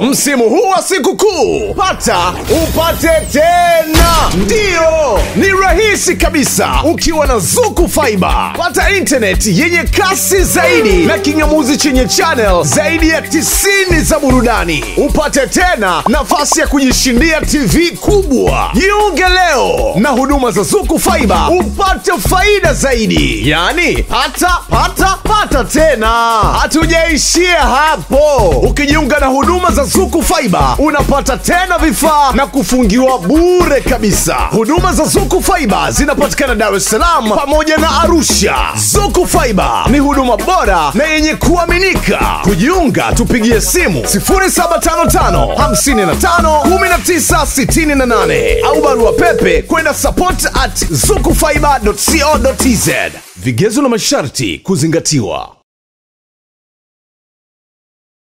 Msimu huu wa sikukuu, pata upate tena. Ndio, ni rahisi kabisa. Ukiwa na Zuku Fiber, pata internet yenye kasi zaidi na kingamuzi chenye channel zaidi ya 90 za burudani. Upate tena nafasi ya kujishindia TV kubwa. Jiunge leo na huduma za Zuku Fiber upate faida zaidi. Yani, pata tena. Hatujaishia hapo. Ukijiunga na huduma za Zuku Fiber, unapata tena vifaa na kufungiwa bure kabisa. Huduma za Zuku Fiber zinapatikana Dar es Salaam pamoja na Arusha. Zuku Fiber ni huduma bora na yenye kuaminika. Kujiunga, tupigie simu 0755 55 1968 au barua pepe kwenda support@zukufiber.co.tz. Vigezo na masharti kuzingatiwa.